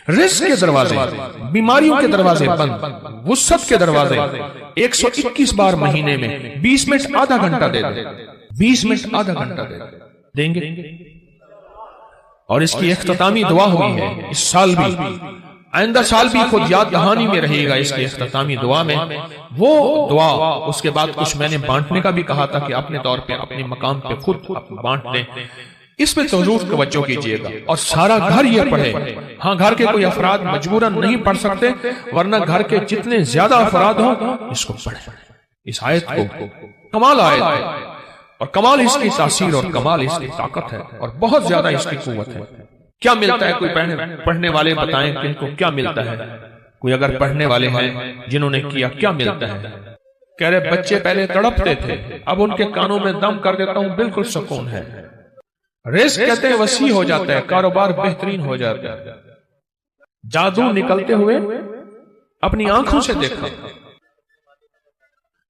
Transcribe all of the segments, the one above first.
رزق کے دروازے، بیماریوں کے دروازے بند، وسعت کے دروازے 121 بار مہینے میں 20 منٹ آدھا گھنٹہ دے دیں، 20 منٹ آدھا گھنٹہ دیں گے۔ اور اس کی اختتامی دعا ہوئی ہے اس سال بھی، آئندہ سال بھی خود یاد دہانی میں رہے گا اس کی اختتامی دعا میں وہ دعا۔ اس کے بعد کچھ میں نے بانٹنے کا بھی کہا تھا کہ اپنے طور پہ اپنے مقام پہ خود بانٹ لیں، اس پہ ضرور توجہ کیجئے گا، اور سارا گھر یہ پڑھے۔ ہاں گھر کے کوئی افراد مجبوراً نہیں پڑھ سکتے، ورنہ گھر کے جتنے زیادہ افراد ہوں اس کو پڑھیں، اس آیت کو۔ کمال آیت ہے، اور کمال اس کی تاثیر، اور کمال اس کی طاقت ہے، اور بہت زیادہ اس کی قوت ہے۔ کیا ملتا ہے؟ کوئی پڑھنے والے بتائیں کہ ان کو کیا ملتا ہے؟ کوئی اگر پڑھنے والے ہیں جنہوں نے کیا ملتا ہے؟ کہہ رہے بچے پہلے تڑپتے تھے، اب ان کے کانوں میں دم کر دیتا ہوں، بالکل سکون ہے۔ رزق کہتے ہیں وسیع ہو جاتا ہے، کاروبار بہترین ہو جاتا ہے۔ جادو نکلتے ہوئے اپنی آنکھوں سے دیکھا،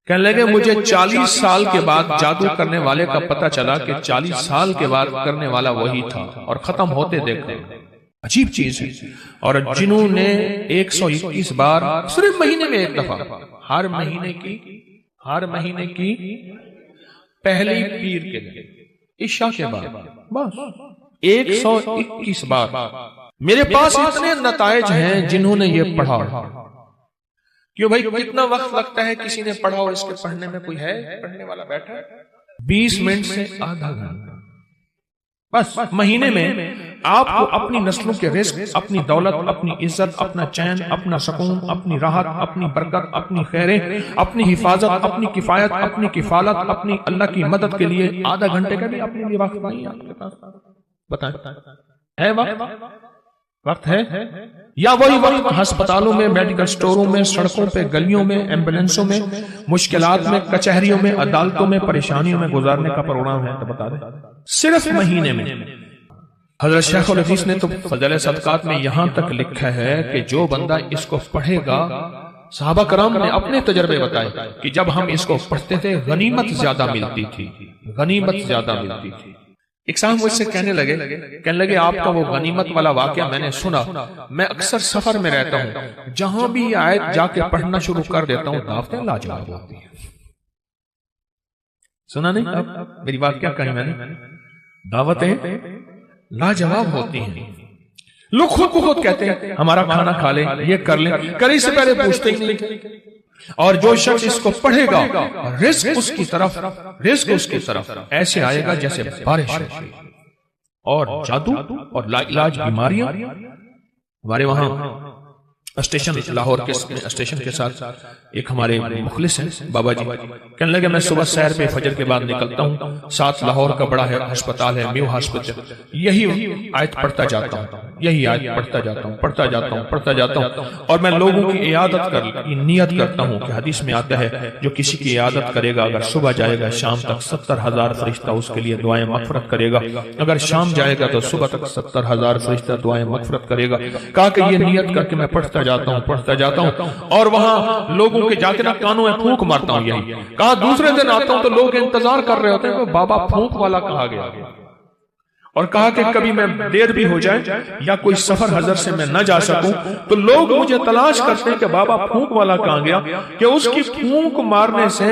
کہنے لگے مجھے 40 سال کے بعد جادو کرنے والے کا پتہ چلا کہ 40 سال کے بعد کرنے والا وہی تھا، اور ختم ہوتے دیکھا۔ عجیب چیز ہے۔ اور جنہوں نے 121 بار صرف مہینے میں ایک دفعہ، ہر مہینے کی پہلی پیر کے دن عشاء کے بعد بس 121 بار، میرے پاس اتنے نتائج ہیں جنہوں نے یہ پڑھا۔ کیوں بھائی کتنا وقت لگتا ہے کسی نے پڑھا اور اس کے پڑھنے میں کوئی ہے پڑھنے والا بیٹھا؟ 20 منٹ سے آدھا گھنٹہ بس مہینے میں آپ کو اپنی نسلوں کے رزق، اپنی دولت، اپنی عزت، اپنا چین، اپنا سکون، اپنی راحت، اپنی برکت، اپنی خیریں، اپنی حفاظت، اپنی کفایت، اپنی کفالت، اپنی اللہ کی مدد کے لیے آدھا گھنٹے کا بھی اپنے لیے وقت نہیں ہے آپ کے پاس؟ بتائیں ہے وقت ہے؟ یا وہی وقت ہسپتالوں میں، میڈیکل سٹوروں میں، سڑکوں پہ، گلیوں میں، ایمبولینسوں میں، مشکلات میں، کچہریوں میں، عدالتوں میں، پریشانیوں میں گزارنے کا پروگرام ہے؟ تو بتا دیں صرف مہینے میں۔ حضرت شیخ الحدیث نے تو فضائل صدقات میں یہاں تک لکھا ہے کہ جو بندہ اس کو پڑھے گا، صحابہ کرام نے اپنے تجربے بتائے کہ جب ہم اس کو پڑھتے تھے غنیمت زیادہ ملتی تھی، غنیمت زیادہ ملتی تھی۔ ایک صاحب مجھ سے کہنے لگے آپ کا وہ غنیمت والا واقعہ میں نے سنا، میں اکثر سفر میں رہتا ہوں، جہاں بھی یہ آیت جا کے پڑھنا شروع کر دیتا ہوں دعوتیں لاجواب ہوتی ہیں۔ سنا نہیں اب میری بات کیا کہی میں نے؟ دعوتیں لاجواب ہوتی ہیں۔ لوگ خود کو خود کہتے ہیں ہمارا کھانا کھا لیں، یہ کر لیں، کرنے سے پہلے پوچھتے ہی نہیں۔ اور جو شخص اس کو پڑھے گا رزق اس کی طرف ایسے آئے گا جیسے بارش ہوتی، اور جادو اور لا علاج بیماریاں۔ ہمارے وہاں اسٹیشن لاہور کے اسٹیشن کے ساتھ ایک ہمارے مخلص ہیں بابا جی، کہنے لگے میں صبح سیر پہ فجر کے بعد نکلتا ہوں، ساتھ لاہور کا بڑا ہسپتال ہے میو ہاسپٹل، یہی آیت پڑھتا جاتا ہوں، پڑھتا جاتا ہوں، اور میں لوگوں کی عیادت کی نیت کرتا ہوں کہ حدیث میں آتا ہے جو کسی کی عیادت کرے گا اگر صبح جائے گا شام تک 70,000 فرشتہ اس کے لیے دعائیں مغفرت کرے گا، اگر شام جائے گا تو صبح تک 70,000 فرشتہ دعائیں مغفرت کرے گا۔ کہا کہ یہ نیت کر کے میں پڑھتا جاتا ہوں، اور وہاں لوگوں کے جا کے کانوں میں پھونک مارتا ہوں۔ یہی کہا دوسرے دن آتا ہوں تو لوگ انتظار کر رہے ہوتے ہیں بابا پھونک والا کہا گیا، اور کہا کہ کبھی میں دیر بھی ہو جائے یا کوئی سفر حضر سے میں نہ جا سکوں تو لوگ مجھے تلاش کرتے ہیں کہ بابا پھونک والا کہاں گیا، کہ اس کی پھونک مارنے سے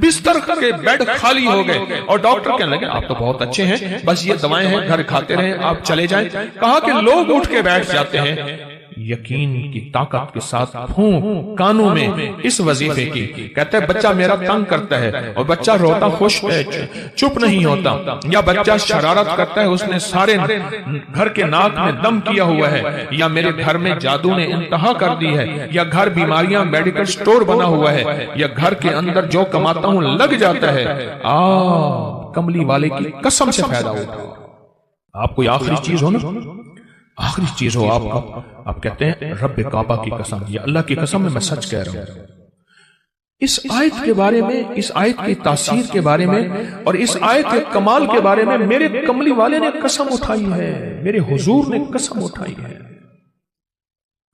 بستر کے بیڈ خالی ہو گئے، اور ڈاکٹر کہنے لگے آپ تو بہت اچھے ہیں، بس یہ دوائیں ہیں گھر کھاتے رہیں، آپ چلے جائیں۔ کہا کہ لوگ اٹھ کے بیٹھ جاتے ہیں یقین کی طاقت کے ساتھ پھونک کانوں میں اس وظیفے کی۔ کہتا ہے بچہ میرا تنگ کرتا ہے، اور بچہ روتا خوش چپ نہیں ہوتا، یا بچہ شرارت کرتا ہے اس نے سارے گھر کے ناک میں دم کیا ہوا ہے، یا میرے گھر میں جادو نے انتہا کر دی ہے، یا گھر بیماریاں میڈیکل سٹور بنا ہوا ہے، یا گھر کے اندر جو کماتا ہوں لگ جاتا ہے، کملی والے کی قسم سے فائدہ ہوتا ہے۔ آپ کوئی آخری چیز ہو نا، آخری چیز ہو آپ کا، آپ کہتے ہیں رب کعبہ کی قسم، یا اللہ کی قسم میں سچ کہہ رہا ہوں۔ اس آیت کے بارے میں، اس آیت کی تاثیر کے بارے میں، اور اس آیت کے کمال کے بارے میں میرے کملی والے نے قسم اٹھائی ہے، میرے حضور نے قسم اٹھائی ہے۔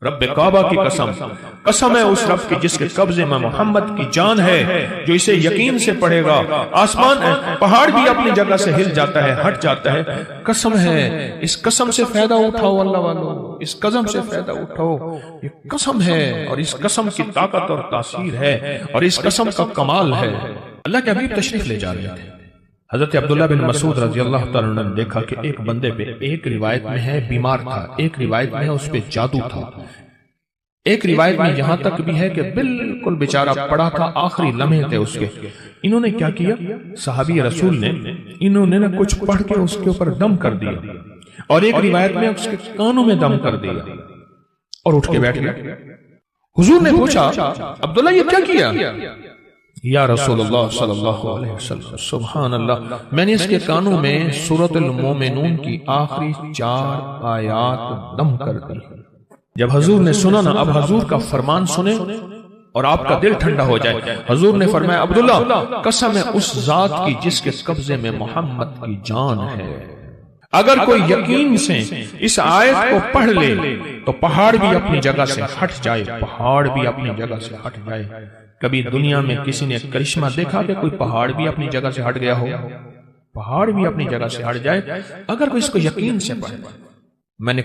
رب کعبہ کی قسم، قسم ہے اس رب کی جس کے قبضے میں محمد کی جان ہے، جو اسے یقین سے پڑھے گا آسمان پہاڑ بھی اپنی جگہ سے ہل جاتا ہے، ہٹ جاتا ہے۔ قسم ہے، اس قسم سے فائدہ اٹھاؤ اللہ والو، اس قسم سے فائدہ اٹھاؤ، یہ قسم ہے اور اس قسم کی طاقت اور تاثیر ہے اور اس قسم کا کمال ہے۔ اللہ کے حبیب تشریف لے جا رہے تھے، حضرت عبداللہ بن مسعود رضی اللہ تعالیٰ عنہ نے دیکھا کہ ایک بندے پہ، ایک روایت میں ہے بیمار تھا، ایک روایت میں ہے اس پہ جادو تھا، ایک روایت میں یہاں تک بھی ہے کہ بالکل بیچارہ پڑا تھا، آخری لمحے تھے اس کے۔ انہوں نے کیا کیا؟ صحابی رسول نے انہوں نے کچھ پڑھ کے اس کے اوپر دم کر دیا، اور ایک روایت میں اس کے کانوں میں دم کر دیا اور اٹھ کے بیٹھ گیا۔ حضور نے پوچھا عبداللہ یہ کیا کیا؟ یا رسول اللہ صلی اللہ علیہ وسلم، سبحان اللہ، میں نے اس کے کانوں میں سورۃ المومنون کی آخری 4 آیات دم کر دی۔ جب حضور نے سنا نا، اب حضور کا فرمان سنیں اور آپ کا دل ٹھنڈا ہو جائے۔ حضور نے فرمایا عبداللہ قسم ہے اس ذات کی جس کے قبضے میں محمد کی جان ہے، اگر کوئی یقین سے اس آیت کو پڑھ لے تو پہاڑ بھی اپنی جگہ سے ہٹ جائے، پہاڑ بھی اپنی جگہ سے ہٹ جائے۔ کبھی دنیا میں کسی نے کرشمہ دیکھا کہ کوئی پہاڑ بھی اپنی جگہ سے ہٹ گیا ہو؟ پہاڑ بھی اپنی جگہ سے ہٹ جائے اگر کوئی اس کو یقین سے پڑھے۔ میں نے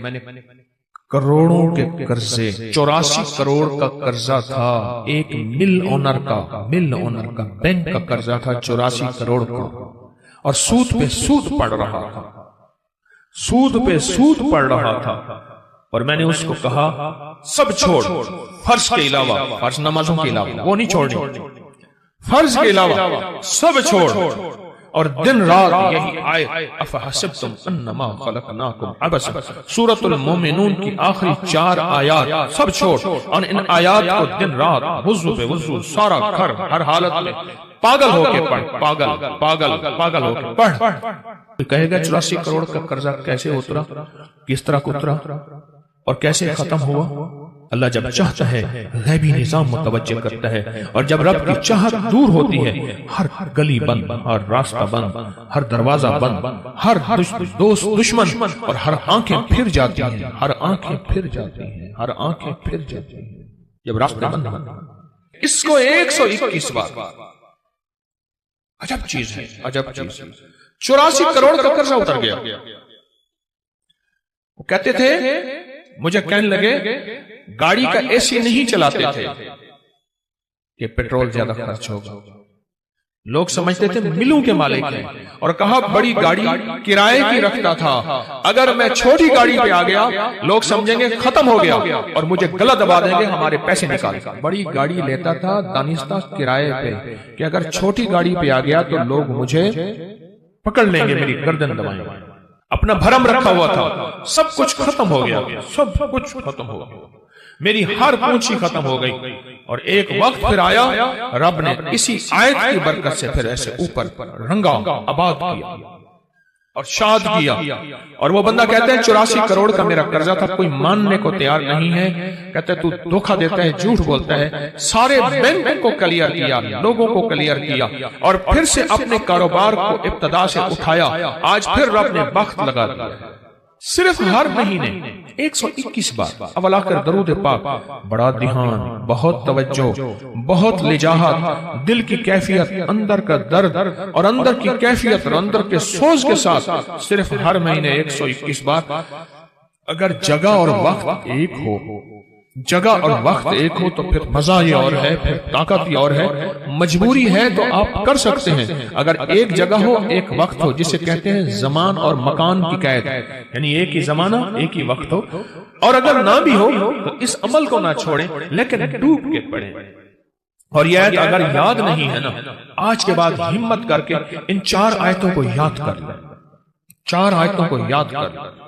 کروڑوں کے قرضے، 84 کروڑ کا قرضہ تھا، ایک مل اونر کا بینک کا قرضہ تھا 84 کروڑ کا، اور سود پہ سود پڑ رہا تھا، سود پہ سود پڑ رہا تھا، اور میں نے اس کو کہا سب چھوڑ، فرض کے علاوہ، فرض نمازوں کے علاوہ وہ نہیں چھوڑنی، فرض کے علاوہ سب چھوڑ، اور دن رات یہی آیت افحسبتم انما خلقناکم عبثا، سورۃ المومنون کی آخری 4 آیات سب چھوڑ، اور ان آیات کو دن رات وضو پہ وضو، سارا گھر ہر حالت میں پاگل ہو کے پڑھ، پاگل ہو کے پڑھ۔ کہے گا 84 کروڑ کا قرضہ کیسے اترا، کس طرح اترا اور کیسے ختم ہوا؟ اللہ جب چاہتا ہے غیبی نظام متوجہ کرتا ہے، اور جب رب کی چاہت دور ہوتی ہے ہر گلی بند، ہر راستہ بند، ہر دروازہ بند، ہر دوست دشمن، اور ہر آنکھیں پھر جاتی ہیں، ہر آنکھیں پھر جاتی ہیں، ہر آنکھیں پھر جاتی ہیں جب راستے بند ہوتے۔ اس کو 121 بار، عجب چیز ہے، عجب چیز ہے۔ 84 کروڑ کا قرضہ اتر گیا۔ وہ کہتے تھے، مجھے کہنے لگے گاڑی کا اے سی نہیں چلاتے تھے کہ پیٹرول زیادہ خرچ ہوگا، لوگ سمجھتے تھے ملوں کے مالک ہیں، اور کہا بڑی گاڑی کرائے کی رکھتا تھا، اگر میں چھوٹی گاڑی پہ آ گیا لوگ سمجھیں گے ختم ہو گیا اور مجھے گلا دبا دیں گے، ہمارے پیسے نکال۔ بڑی گاڑی لیتا تھا دانستہ کرائے پہ کہ اگر چھوٹی گاڑی پہ آ گیا تو لوگ مجھے پکڑ لیں گے، میری گردن دبائیں گے۔ اپنا بھرم رکھا ہوا تھا، سب کچھ ختم ہو گیا، سب کچھ ختم ہو گیا، میری ہر پونچھی ختم ہو گئی۔ اور ایک وقت پھر آیا، رب نے اسی آیت کی برکت سے پھر ایسے اوپر رنگا، آباد کیا اور شاد کیا۔ اور وہ بندہ کہتے ہیں 84 کروڑ کا میرا قرضہ تھا، کوئی ماننے کو تیار نہیں ہے، کہتے تو دھوکہ دیتا ہے، جھوٹ بولتا ہے۔ سارے بینک کو کلیئر کیا، لوگوں کو کلیئر کیا، اور پھر سے اپنے کاروبار کو ابتدا سے اٹھایا۔ آج پھر رب نے وقت لگا دیا، صرف ہر مہینے 121 بار اولا کر درود پاک، بڑا دھیان، بہت توجہ، بہت لجاہت، دل کی کیفیت، اندر کا درد اور اندر کی کیفیت اور اندر کے سوز کے ساتھ صرف ہر مہینے 121 بار۔ اگر جگہ اور وقت ایک ہو، جگہ اور وقت ایک ہو تو پھر مزہ یہ اور ہے، پھر طاقت یہ اور ہے۔ مجبوری ہے تو آپ کر سکتے ہیں، اگر ایک جگہ ہو، ایک وقت ہو، جسے کہتے ہیں زمان اور مکان کی قید، یعنی ایک ہی زمانہ، ایک ہی وقت ہو، اور اگر نہ بھی ہو تو اس عمل کو نہ چھوڑیں لیکن ڈوب کے پڑھیں۔ اور یہ آیت اگر یاد نہیں ہے نا، آج کے بعد ہمت کر کے ان 4 آیتوں کو یاد کر لیں، 4 آیتوں کو یاد کر لیں۔